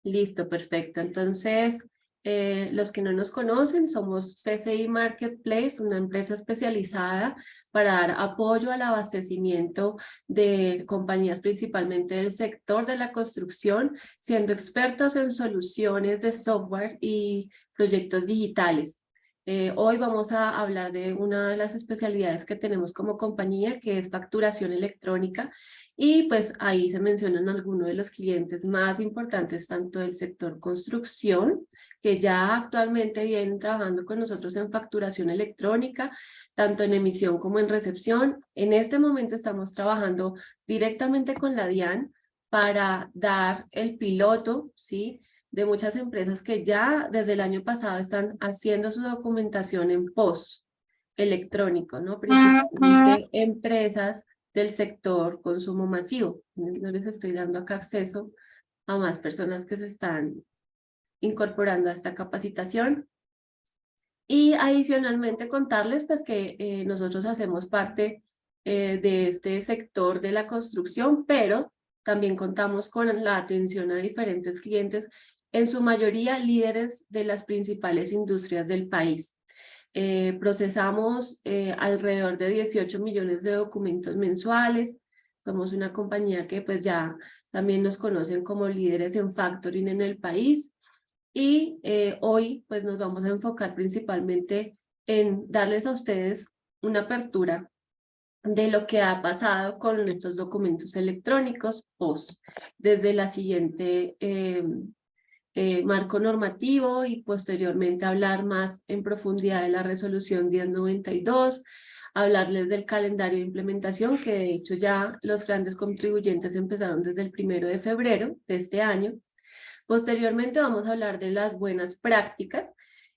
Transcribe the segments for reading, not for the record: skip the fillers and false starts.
Listo, perfecto. Entonces, los que no nos conocen, somos CCI Marketplace, una empresa especializada para dar apoyo al abastecimiento de compañías principalmente del sector de la construcción, siendo expertos en soluciones de software y proyectos digitales. Hoy vamos a hablar de una de las especialidades que tenemos como compañía, que es facturación electrónica. Y pues ahí se mencionan algunos de los clientes más importantes, tanto del sector construcción, que ya actualmente vienen trabajando con nosotros en facturación electrónica, tanto en emisión como en recepción. En este momento estamos trabajando directamente con la DIAN para dar el piloto, ¿sí?, de muchas empresas que ya desde el año pasado están haciendo su documentación en POS electrónico, ¿no? Principalmente empresas del sector consumo masivo. No les estoy dando acá acceso a más personas que se están incorporando a esta capacitación. Y adicionalmente contarles pues que nosotros hacemos parte de este sector de la construcción, pero también contamos con la atención a diferentes clientes, en su mayoría líderes de las principales industrias del país. Procesamos alrededor de 18 millones de documentos mensuales. Somos una compañía que pues ya también nos conocen como líderes en factoring en el país. Y hoy pues nos vamos a enfocar principalmente en darles a ustedes una apertura de lo que ha pasado con estos documentos electrónicos POS, desde la siguiente marco normativo y posteriormente hablar más en profundidad de la resolución 1092, hablarles del calendario de implementación, que de hecho ya los grandes contribuyentes empezaron desde el 1 de febrero de este año. Posteriormente vamos a hablar de las buenas prácticas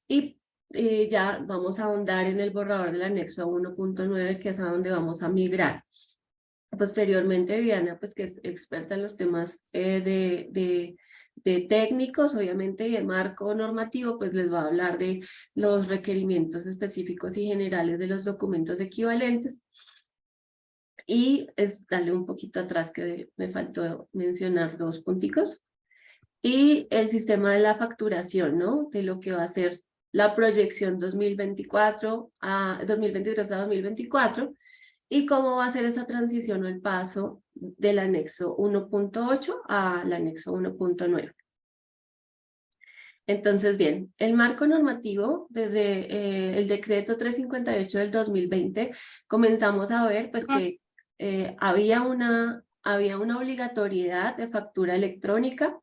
y ya vamos a ahondar en el borrador del anexo 1.9, que es a donde vamos a migrar. Posteriormente, Viviana, pues que es experta en los temas de técnicos, obviamente, y de marco normativo, pues les va a hablar de los requerimientos específicos y generales de los documentos equivalentes. Y es darle un poquito atrás, que me faltó mencionar dos punticos. Y el sistema de la facturación, ¿no? De lo que va a ser la proyección 2023 a 2024 y cómo va a ser esa transición o el paso del anexo 1.8 al anexo 1.9. Entonces, bien, el marco normativo, desde el decreto 358 del 2020, comenzamos a ver pues que había una obligatoriedad de factura electrónica.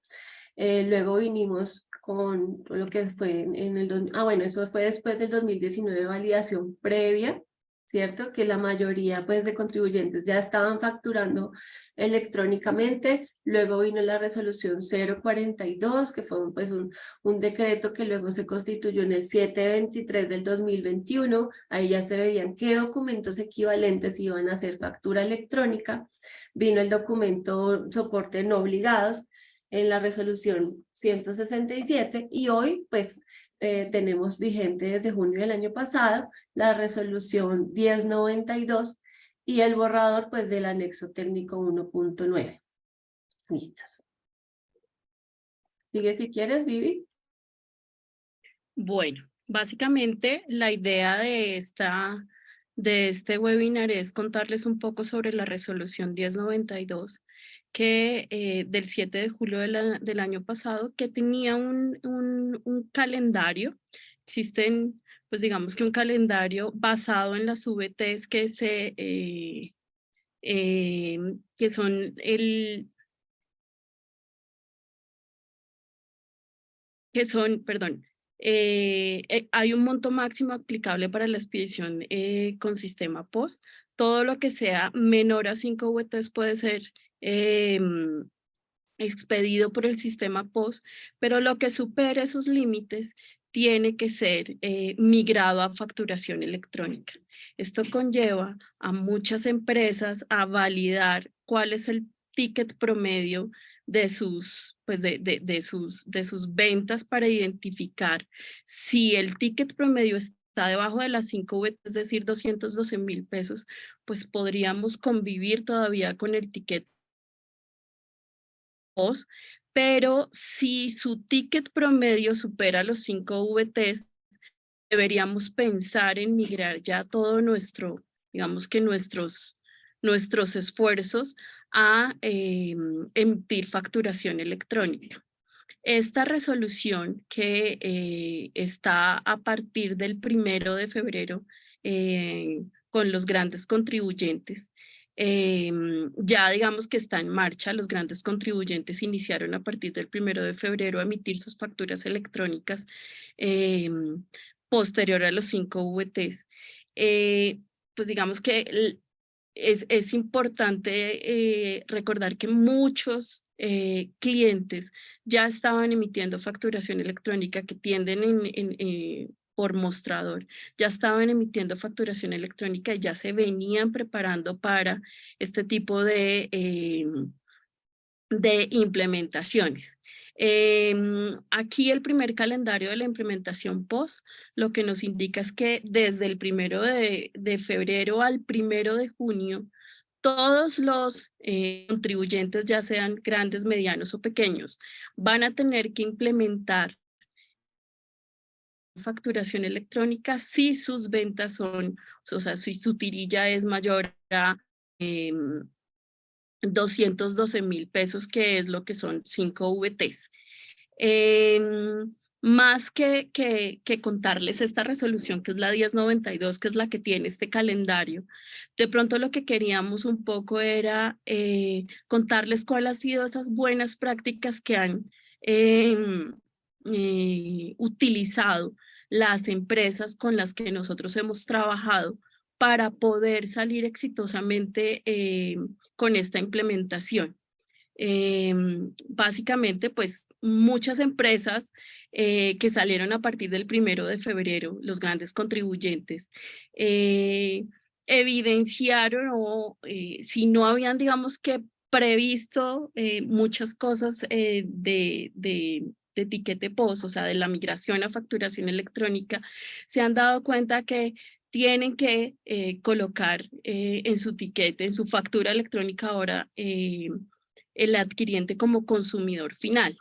Luego vinimos con lo que fue en el... bueno, eso fue después del 2019, validación previa, ¿cierto? Que la mayoría pues de contribuyentes ya estaban facturando electrónicamente. Luego vino la resolución 042, que fue pues un decreto que luego se constituyó en el 723 del 2021. Ahí ya se veían qué documentos equivalentes iban a hacer factura electrónica. Vino el documento soporte no obligados en la resolución 167 y hoy pues tenemos vigente desde junio del año pasado la resolución 1092 y el borrador pues del anexo técnico 1.9. Listos. Sigue si quieres, Vivi. Bueno, básicamente la idea de este webinar es contarles un poco sobre la resolución 1092 que del 7 de julio del año pasado, que tenía un calendario. Existen, pues digamos que un calendario basado en las VTs que son hay un monto máximo aplicable para la expedición con sistema POS. Todo lo que sea menor a 5 VTs puede ser expedido por el sistema POS, pero lo que supere esos límites tiene que ser migrado a facturación electrónica. Esto conlleva a muchas empresas a validar cuál es el ticket promedio de sus ventas, para identificar si el ticket promedio está debajo de las 5 VT, es decir, 212,000 pesos, pues podríamos convivir todavía con el ticket POS, pero si su ticket promedio supera los 5 VTs, deberíamos pensar en migrar ya todo nuestro, digamos que nuestros esfuerzos a emitir facturación electrónica. Esta resolución que está a partir del 1 de febrero con los grandes contribuyentes, ya digamos que está en marcha. Los grandes contribuyentes iniciaron a partir del 1 de febrero a emitir sus facturas electrónicas posterior a los 5 VTs. Pues digamos que es importante recordar que muchos clientes ya estaban emitiendo facturación electrónica, que tienden por mostrador, ya estaban emitiendo facturación electrónica y ya se venían preparando para este tipo de implementaciones. Aquí el primer calendario de la implementación POS lo que nos indica es que desde el 1 de febrero al 1 de junio, todos los contribuyentes, ya sean grandes, medianos o pequeños, van a tener que implementar facturación electrónica si sus ventas son, o sea, si su tirilla es mayor a 212,000 pesos, que es lo que son 5 VTs. Más que contarles esta resolución, que es la 1092, que es la que tiene este calendario, de pronto lo que queríamos un poco era contarles cuáles han sido esas buenas prácticas que han utilizado las empresas con las que nosotros hemos trabajado para poder salir exitosamente con esta implementación. Básicamente, pues muchas empresas que salieron a partir del 1 de febrero, los grandes contribuyentes, evidenciaron o si no habían, digamos que previsto muchas cosas de etiquete POS, o sea, de la migración a facturación electrónica, se han dado cuenta que tienen que colocar en su tiquete, en su factura electrónica ahora, el adquiriente como consumidor final.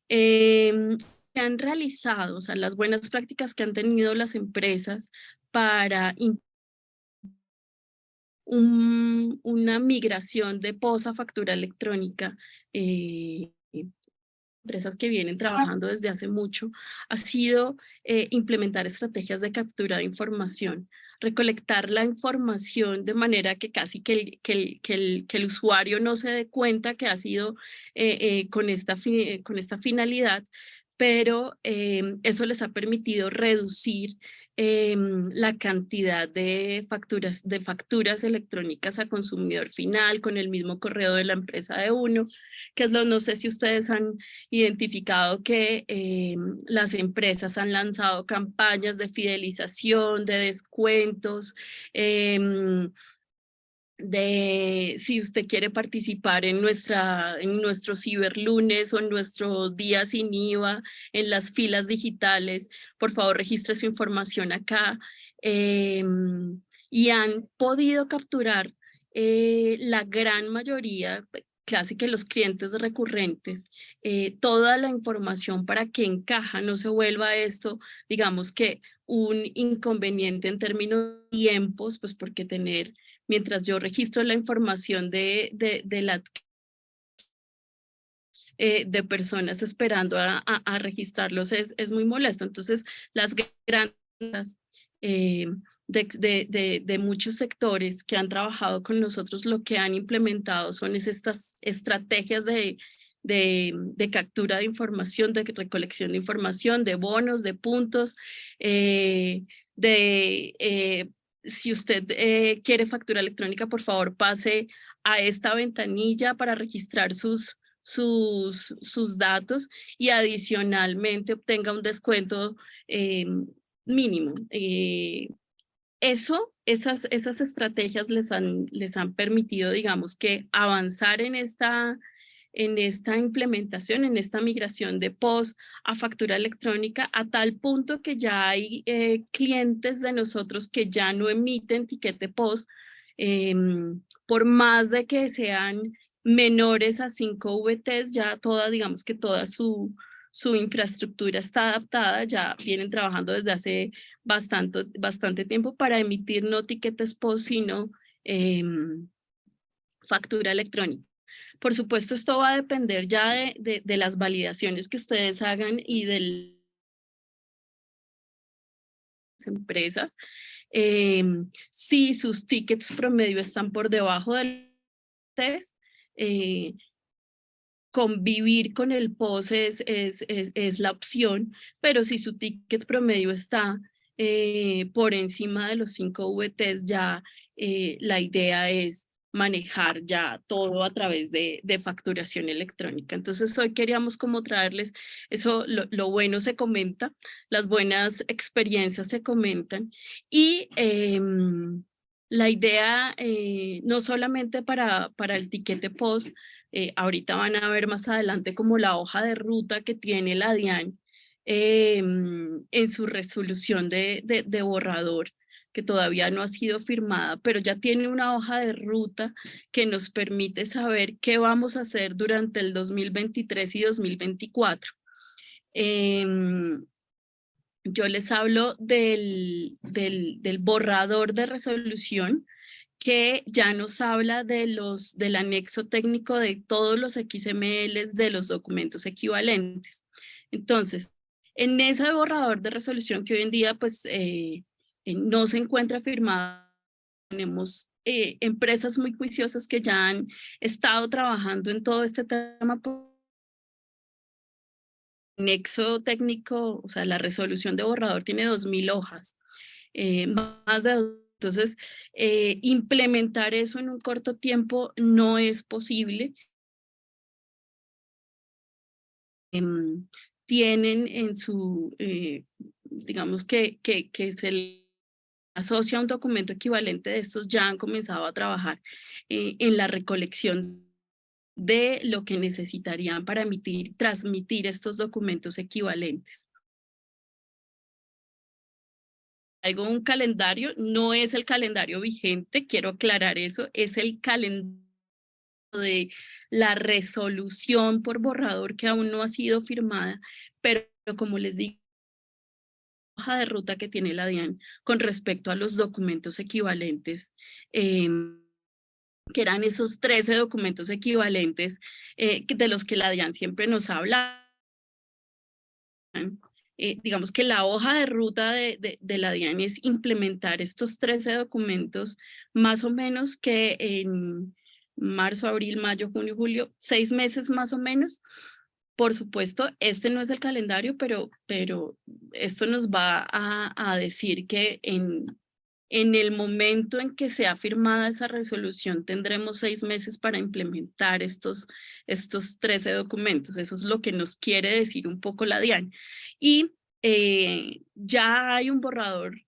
Se han realizado, o sea, las buenas prácticas que han tenido las empresas para una migración de POS a factura electrónica, empresas que vienen trabajando desde hace mucho, ha sido implementar estrategias de captura de información, recolectar la información de manera que casi que el usuario no se dé cuenta que ha sido con esta finalidad, pero eso les ha permitido reducir la cantidad de facturas electrónicas a consumidor final con el mismo correo de la empresa de uno, que es no sé si ustedes han identificado que las empresas han lanzado campañas de fidelización, de descuentos, de si usted quiere participar en nuestro ciberlunes o en nuestro día sin IVA, en las filas digitales, por favor registre su información acá. Y han podido capturar la gran mayoría, casi que los clientes recurrentes, toda la información para que en caja no se vuelva esto, digamos que un inconveniente en términos de tiempos, pues porque mientras yo registro la información de personas esperando a registrarlos es muy molesto. Entonces, las grandes de muchos sectores que han trabajado con nosotros, lo que han implementado son estas estrategias de captura de información, de recolección de información, de bonos, de puntos, si usted quiere factura electrónica, por favor pase a esta ventanilla para registrar sus datos y adicionalmente obtenga un descuento mínimo. Esas estrategias les han permitido, digamos, que avanzar en esta implementación, en esta migración de POS a factura electrónica, a tal punto que ya hay clientes de nosotros que ya no emiten tiquete POS, por más de que sean menores a 5 VTs, ya toda, digamos que toda su infraestructura está adaptada, ya vienen trabajando desde hace bastante tiempo para emitir no tiquetes POS, sino factura electrónica. Por supuesto, esto va a depender ya de las validaciones que ustedes hagan y de las empresas. Si sus tickets promedio están por debajo del test, convivir con el POS es la opción, pero si su ticket promedio está por encima de los 5 VTs, ya la idea es manejar ya todo a través de facturación electrónica. Entonces hoy queríamos como traerles eso, lo bueno se comenta, las buenas experiencias se comentan y la idea no solamente para el tiquete POS, ahorita van a ver más adelante como la hoja de ruta que tiene la DIAN en su resolución de borrador, que todavía no ha sido firmada, pero ya tiene una hoja de ruta que nos permite saber qué vamos a hacer durante el 2023 y 2024. Yo les hablo del borrador de resolución, que ya nos habla del anexo técnico de todos los XMLs de los documentos equivalentes. Entonces, en ese borrador de resolución que hoy en día pues no se encuentra firmado, tenemos empresas muy juiciosas que ya han estado trabajando en todo este tema. Anexo técnico, o sea, la resolución de borrador tiene 2000 hojas, más de. Entonces, implementar eso en un corto tiempo no es posible. Tienen en su, digamos que se le asocia un documento equivalente de estos, ya han comenzado a trabajar en la recolección de lo que necesitarían para transmitir estos documentos equivalentes. Traigo un calendario, no es el calendario vigente, quiero aclarar eso, es el calendario de la resolución por borrador que aún no ha sido firmada, pero como les digo, hoja de ruta que tiene la DIAN con respecto a los documentos equivalentes, que eran esos 13 documentos equivalentes de los que la DIAN siempre nos habla. Digamos que la hoja de ruta de la DIAN es implementar estos 13 documentos más o menos que en marzo, abril, mayo, junio, julio, 6 meses más o menos. Por supuesto, este no es el calendario, pero esto nos va a decir que en el momento en que sea firmada esa resolución tendremos 6 meses para implementar estos 13 documentos. Eso es lo que nos quiere decir un poco la DIAN. Y ya hay un borrador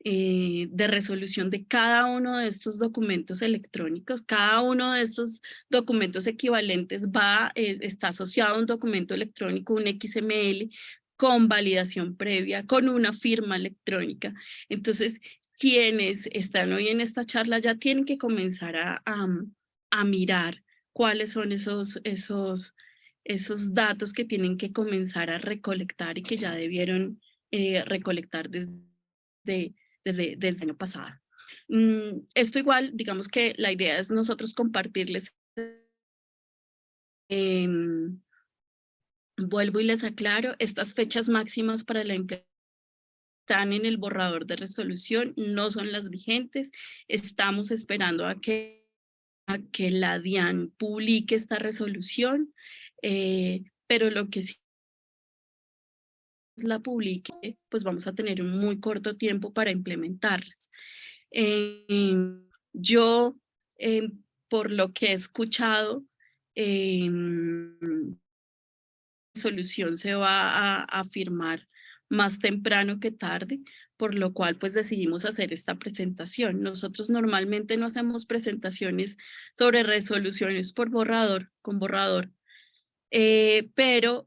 de resolución de cada uno de estos documentos electrónicos. Cada uno de estos documentos equivalentes está asociado a un documento electrónico, un XML, con validación previa, con una firma electrónica. Entonces, quienes están hoy en esta charla ya tienen que comenzar a mirar cuáles son esos datos que tienen que comenzar a recolectar y que ya debieron recolectar desde el año pasado. Esto igual, digamos que la idea es nosotros compartirles. Vuelvo y les aclaro, estas fechas máximas para la implementación están en el borrador de resolución, no son las vigentes. Estamos esperando a que la DIAN publique esta resolución, pero lo que sí la publique, pues vamos a tener un muy corto tiempo para implementarlas. Yo, por lo que he escuchado, solución se va a firmar más temprano que tarde, por lo cual pues decidimos hacer esta presentación. Nosotros normalmente no hacemos presentaciones sobre resoluciones por borrador, con borrador, pero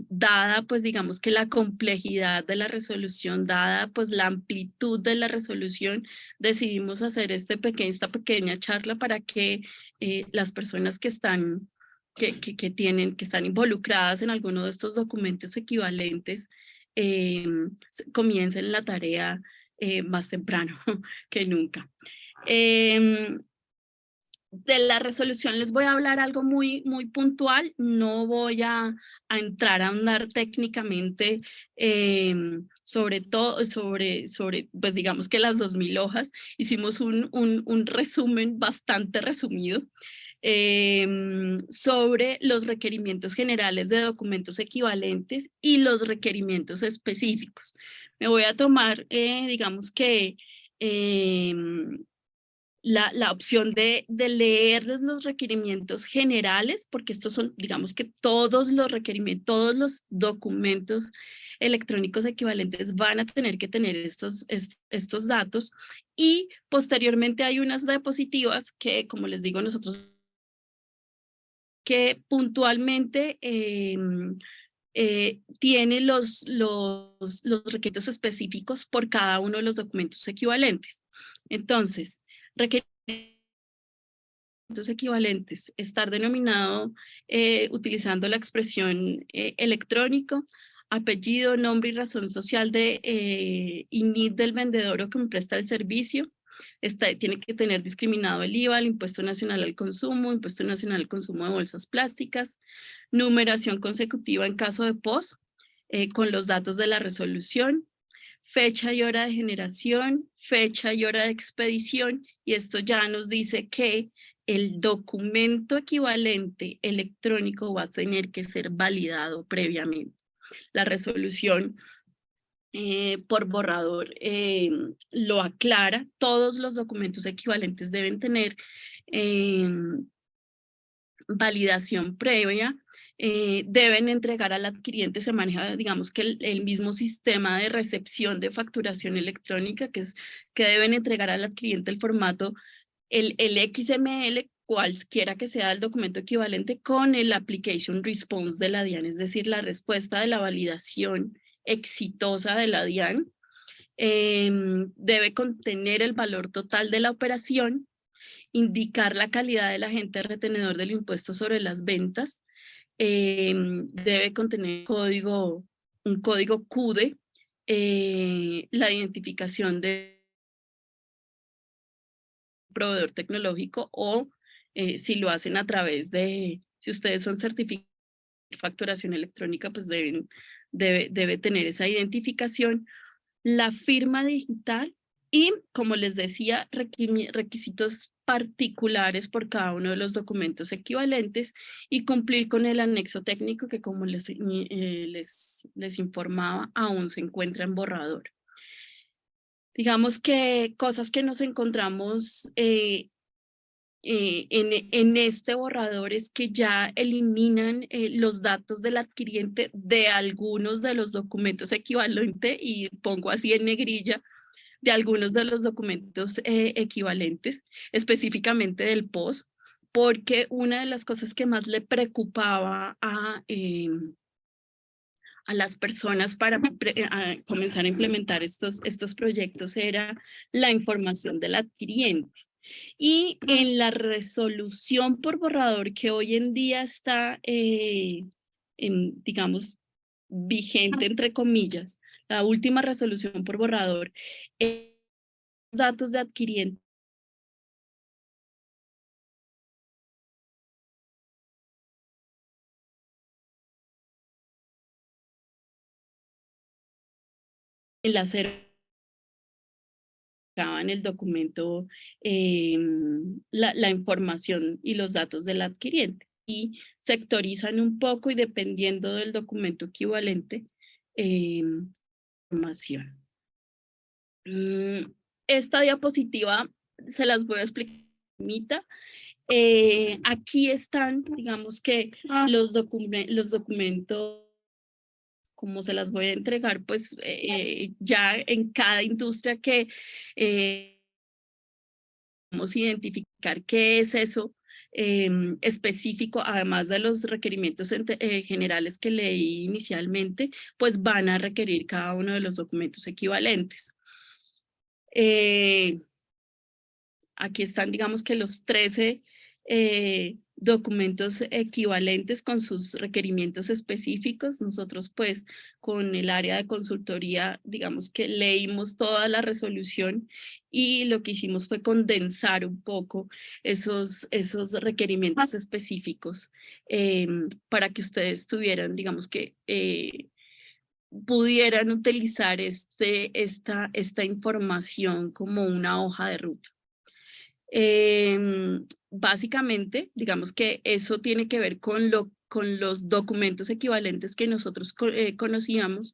dada pues digamos que la complejidad de la resolución, dada pues la amplitud de la resolución, decidimos hacer esta pequeña charla para que las personas que están, que están involucradas en alguno de estos documentos equivalentes comiencen la tarea más temprano que nunca. De la resolución les voy a hablar algo muy puntual, no voy a entrar a andar técnicamente sobre todo, pues digamos que las 2000 hojas, hicimos un resumen bastante resumido sobre los requerimientos generales de documentos equivalentes y los requerimientos específicos. Me voy a tomar, digamos que la opción de leerles los requerimientos generales, porque estos son, digamos que todos los requerimientos, todos los documentos electrónicos equivalentes van a tener que tener estos datos, y posteriormente hay unas diapositivas que, como les digo, nosotros que puntualmente tiene los requerimientos específicos por cada uno de los documentos equivalentes. Entonces, requerimientos equivalentes, estar denominado utilizando la expresión electrónico, apellido, nombre y razón social de INIT del vendedor o que me presta el servicio. Tiene que tener discriminado el IVA, el Impuesto Nacional al Consumo, Impuesto Nacional al Consumo de Bolsas Plásticas, numeración consecutiva en caso de POS, con los datos de la resolución, fecha y hora de generación, fecha y hora de expedición, y esto ya nos dice que el documento equivalente electrónico va a tener que ser validado previamente. La resolución por borrador lo aclara, todos los documentos equivalentes deben tener validación previa, deben entregar al adquiriente, se maneja, digamos que el mismo sistema de recepción de facturación electrónica, que es que deben entregar al adquiriente el formato, el XML, cualquiera que sea el documento equivalente, con el application response de la DIAN, es decir, la respuesta de la validación exitosa de la DIAN. Debe contener el valor total de la operación, indicar la calidad del agente retenedor del impuesto sobre las ventas, debe contener un código CUDE, la identificación de proveedor tecnológico, o si lo hacen a través de, si ustedes son certificados de facturación electrónica, pues debe tener esa identificación, la firma digital y, como les decía, requisitos particulares por cada uno de los documentos equivalentes, y cumplir con el anexo técnico que, como les informaba, aún se encuentra en borrador. Digamos que cosas que nos encontramos en este borrador es que ya eliminan los datos del adquiriente de algunos de los documentos equivalentes, y pongo así en negrilla, de algunos de los documentos equivalentes, específicamente del POS, porque una de las cosas que más le preocupaba a las personas para comenzar a implementar estos proyectos era la información del adquiriente. Y en la resolución por borrador que hoy en día está, digamos, vigente, entre comillas, la última resolución por borrador, datos de adquiriente en la en el documento la información y los datos del adquiriente, y sectorizan un poco, y dependiendo del documento equivalente, información. Esta diapositiva se las voy a explicar. Aquí están, digamos que los documentos, como se las voy a entregar, pues ya en cada industria que vamos a identificar qué es eso específico, además de los requerimientos generales que leí inicialmente, pues van a requerir cada uno de los documentos equivalentes. Aquí están, digamos que los 13 documentos equivalentes con sus requerimientos específicos. Nosotros pues con el área de consultoría, digamos que leímos toda la resolución y lo que hicimos fue condensar un poco esos requerimientos específicos para que ustedes tuvieran, digamos que pudieran utilizar esta información como una hoja de ruta. Básicamente, digamos que eso tiene que ver con los documentos equivalentes que nosotros conocíamos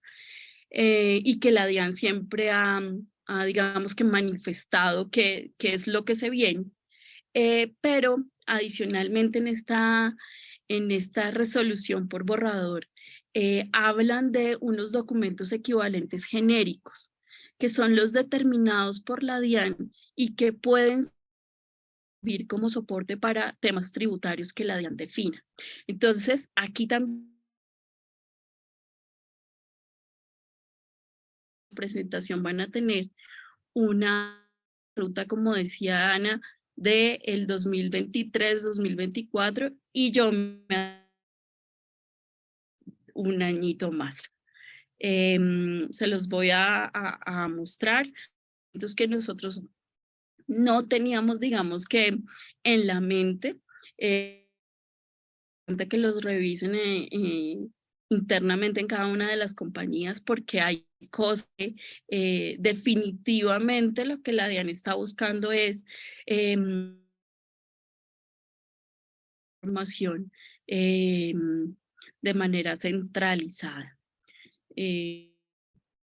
y que la DIAN siempre ha digamos que manifestado que es lo que se viene. Pero adicionalmente en esta resolución por borrador, hablan de unos documentos equivalentes genéricos, que son los determinados por la DIAN y que pueden servir como soporte para temas tributarios que la DIAN defina. Entonces, aquí también en la presentación van a tener una ruta, como decía Ana, del 2023-2024 y yo me un añito más. Se los voy a mostrar. Entonces, que nosotros no teníamos, digamos que en la mente, que los revisen internamente en cada una de las compañías porque hay cosas que definitivamente lo que la DIAN está buscando es información de manera centralizada.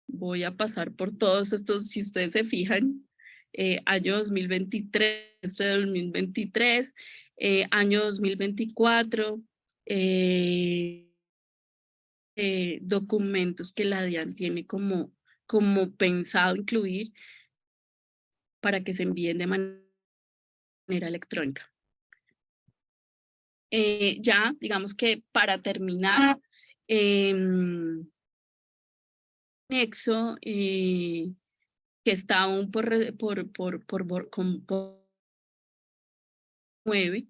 Voy a pasar por todos estos, si ustedes se fijan, año 2023, 2023, año 2024, documentos que la DIAN tiene como pensado incluir para que se envíen de manera electrónica. Ya, digamos que para terminar, anexo que está aún por 9,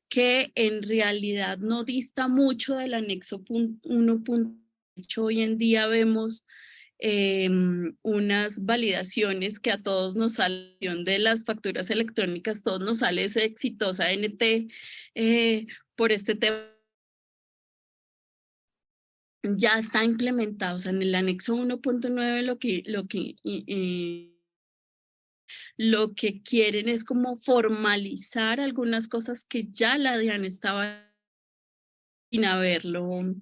que en realidad no dista mucho del anexo 1.8. Hoy en día vemos unas validaciones que a todos nos salen de las facturas electrónicas, todos nos sale esa exitosa NT por este tema. Ya está implementado, o sea, en el anexo 1.9 lo que quieren es como formalizar algunas cosas que ya la DIAN estaba sin haberlo,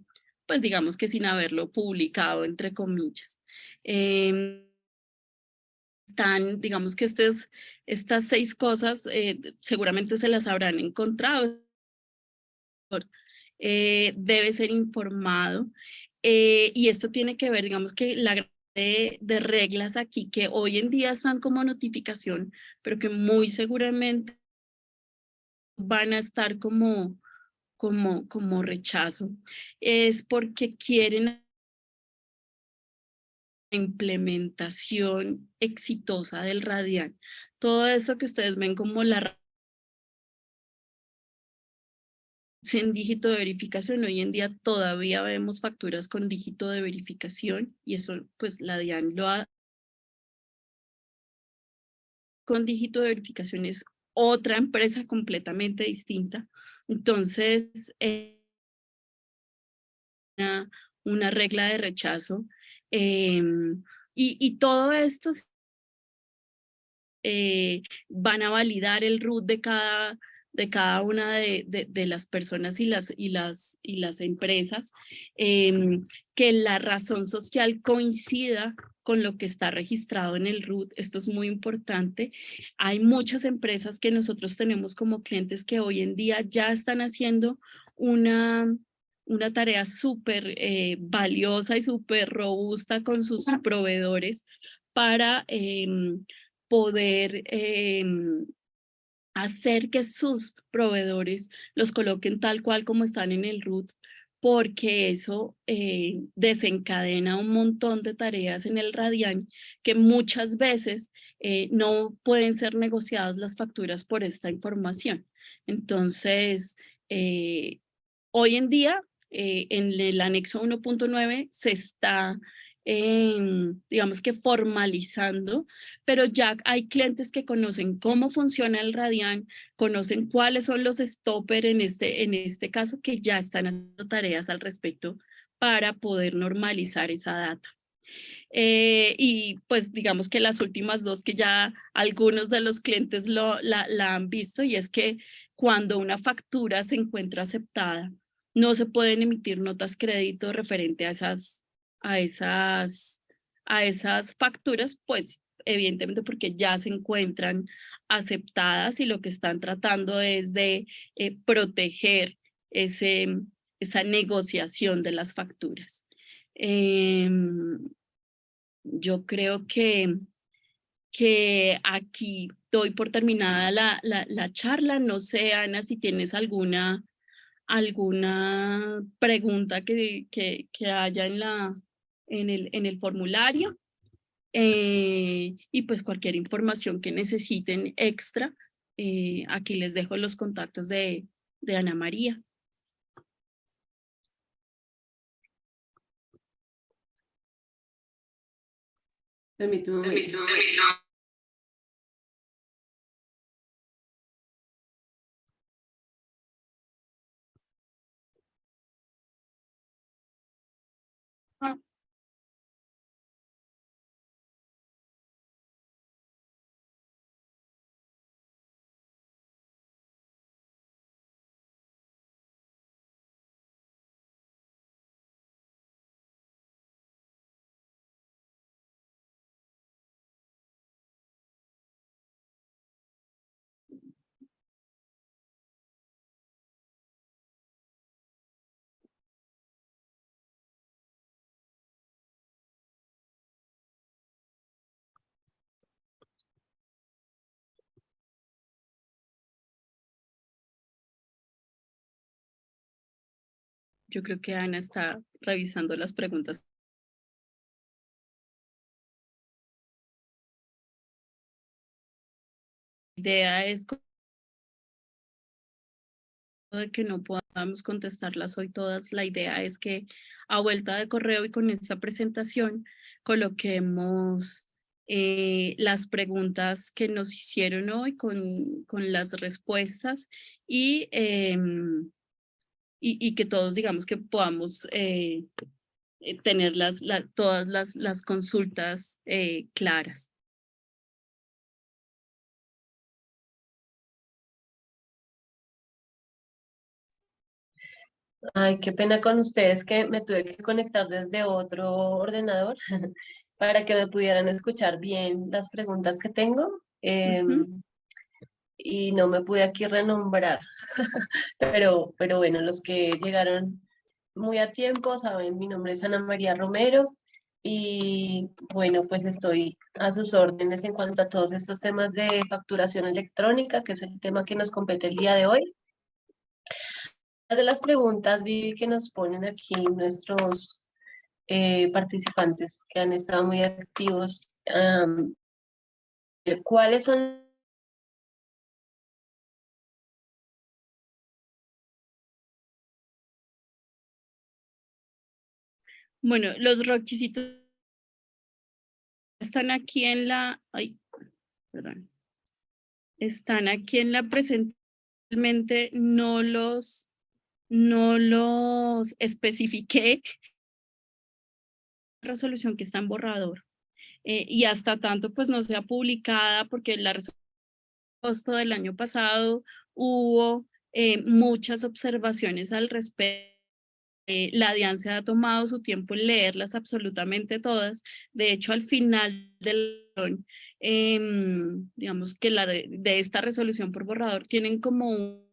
pues digamos que sin haberlo publicado, entre comillas. Están, digamos que estas 6 cosas seguramente se las habrán encontrado. Debe ser informado y esto tiene que ver, digamos que la de reglas aquí que hoy en día están como notificación, pero que muy seguramente van a estar como rechazo, es porque quieren implementación exitosa del Radian. Todo eso que ustedes ven como la sin dígito de verificación, hoy en día todavía vemos facturas con dígito de verificación y eso pues la DIAN lo ha con dígito de verificación es otra empresa completamente distinta. Entonces, una regla de rechazo y todo esto van a validar el root de cada una de las personas y las empresas, que la razón social coincida con lo que está registrado en el root. Esto es muy importante. Hay muchas empresas que nosotros tenemos como clientes que hoy en día ya están haciendo una tarea súper valiosa y súper robusta con sus proveedores para poder hacer que sus proveedores los coloquen tal cual como están en el RUT, porque eso desencadena un montón de tareas en el Radian que muchas veces no pueden ser negociadas las facturas por esta información. Entonces, hoy en día, en el anexo 1.9 se está, digamos que formalizando, pero ya hay clientes que conocen cómo funciona el Radian, conocen cuáles son los stopper en este caso, que ya están haciendo tareas al respecto para poder normalizar esa data. Y pues digamos que las últimas dos que ya algunos de los clientes la han visto, y es que cuando una factura se encuentra aceptada, no se pueden emitir notas crédito referente a esas facturas, pues evidentemente porque ya se encuentran aceptadas y lo que están tratando es de proteger esa negociación de las facturas. Yo creo que aquí doy por terminada la charla. No sé, Ana, si tienes alguna pregunta que haya en el formulario. Y pues cualquier información que necesiten extra, aquí les dejo los contactos de Ana María. Permíteme un momento. Ah, yo creo que Ana está revisando las preguntas. La idea es de que no podamos contestarlas hoy todas. La idea es que a vuelta de correo y con esta presentación coloquemos las preguntas que nos hicieron hoy con las respuestas y, y que todos digamos que podamos tener todas las consultas claras. Ay, qué pena con ustedes que me tuve que conectar desde otro ordenador para que me pudieran escuchar bien las preguntas que tengo. Y no me pude aquí renombrar, pero bueno, los que llegaron muy a tiempo saben, mi nombre es Ana María Romero y bueno, pues estoy a sus órdenes en cuanto a todos estos temas de facturación electrónica, que es el tema que nos compete el día de hoy. De las preguntas, Vivi, que nos ponen aquí nuestros participantes que han estado muy activos, ¿cuáles son? Bueno, los requisitos están aquí en la, ay, perdón, están aquí en la presentación. Realmente no los especifiqué. Resolución que está en borrador y hasta tanto pues no sea publicada, porque la resolución de agosto del año pasado hubo muchas observaciones al respecto. La DIAN se ha tomado su tiempo en leerlas absolutamente todas. De hecho, al final digamos que de esta resolución por borrador tienen como un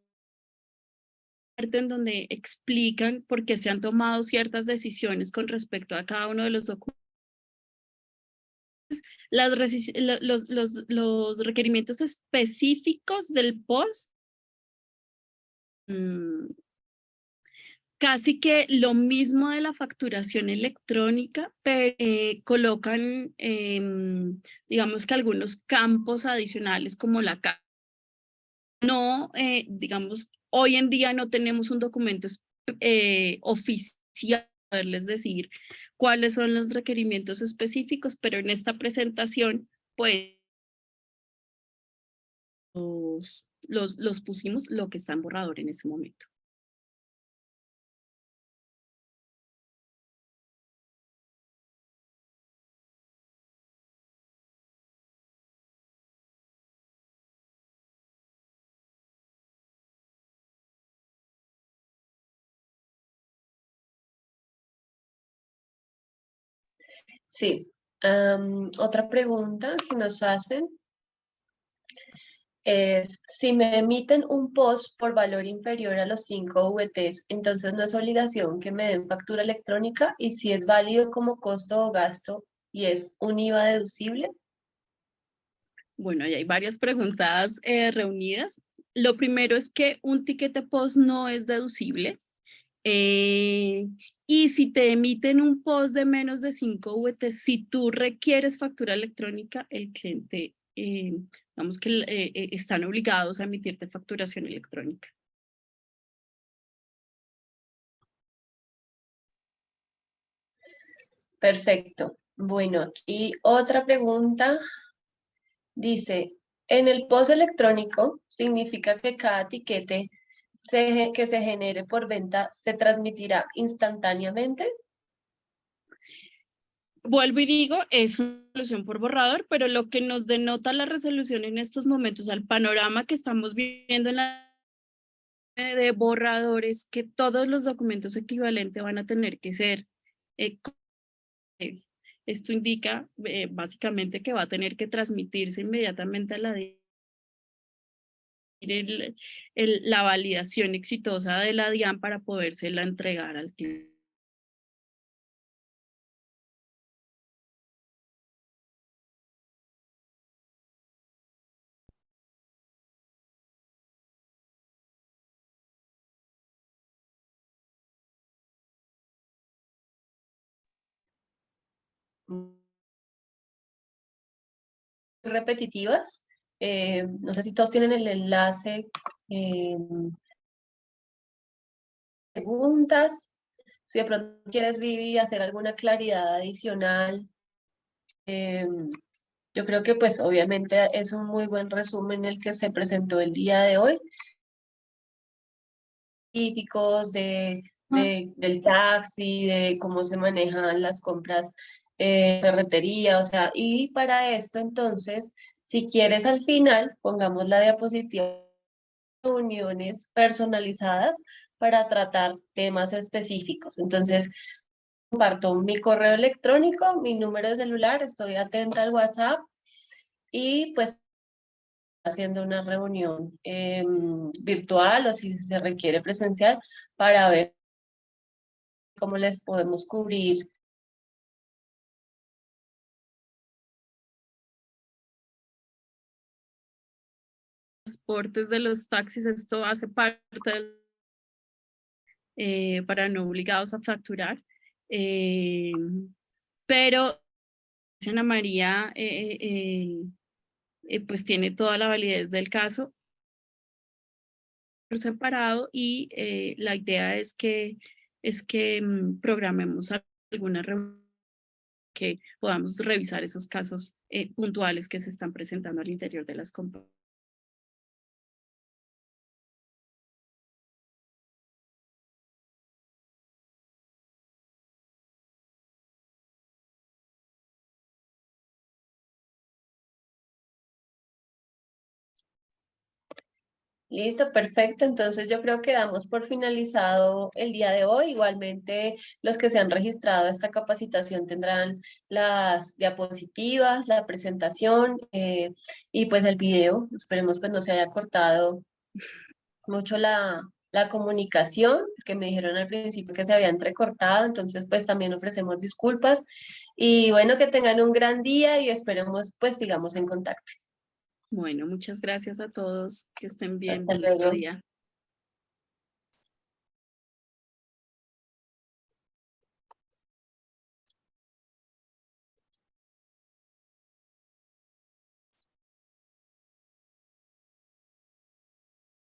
parte en donde explican por qué se han tomado ciertas decisiones con respecto a cada uno de los documentos, los requerimientos específicos del POS, casi que lo mismo de la facturación electrónica, pero colocan, digamos que algunos campos adicionales como la no, digamos, hoy en día no tenemos un documento oficial, poderles decir cuáles son los requerimientos específicos, pero en esta presentación, pues, los pusimos lo que está en borrador en este momento. Sí. Otra pregunta que nos hacen es, si me emiten un POS por valor inferior a los 5 VTs, entonces no es obligación que me den factura electrónica, y si es válido como costo o gasto y es un IVA deducible. Bueno, ahí hay varias preguntas reunidas. Lo primero es que un tiquete POS no es deducible. Y si te emiten un POS de menos de 5 VT, si tú requieres factura electrónica, el cliente, digamos que están obligados a emitirte facturación electrónica. Perfecto. Bueno, aquí otra pregunta dice, en el POS electrónico significa que cada tiquete que se genere por venta se transmitirá instantáneamente. Vuelvo y digo, es una resolución por borrador, pero lo que nos denota la resolución en estos momentos, al panorama que estamos viendo en la de borradores, que todos los documentos equivalentes van a tener que ser. Esto indica básicamente que va a tener que transmitirse inmediatamente a la la validación exitosa de la DIAN para podérsela entregar al cliente. Repetitivas. No sé si todos tienen el enlace. Preguntas. Si de pronto quieres, Vivi, hacer alguna claridad adicional. Yo creo que pues obviamente es un muy buen resumen el que se presentó el día de hoy. Típicos del taxi, de cómo se manejan las compras ferretería, o sea, y para esto entonces, si quieres al final, pongamos la diapositiva de reuniones personalizadas para tratar temas específicos. Entonces, comparto mi correo electrónico, mi número de celular, estoy atenta al WhatsApp y pues haciendo una reunión virtual o si se requiere presencial para ver cómo les podemos cubrir. Transportes de los taxis, esto hace parte para no obligados a facturar. Pero Ana María pues tiene toda la validez del caso por separado y la idea es que programemos alguna reunión que podamos revisar esos casos puntuales que se están presentando al interior de las compañías. Listo, perfecto. Entonces yo creo que damos por finalizado el día de hoy. Igualmente, los que se han registrado a esta capacitación tendrán las diapositivas, la presentación y pues el video. Esperemos pues no se haya cortado mucho la comunicación, que me dijeron al principio que se había entrecortado, entonces pues también ofrecemos disculpas. Y bueno, que tengan un gran día y esperemos pues sigamos en contacto. Bueno, muchas gracias a todos. Que estén bien. Hasta Bonito luego. día.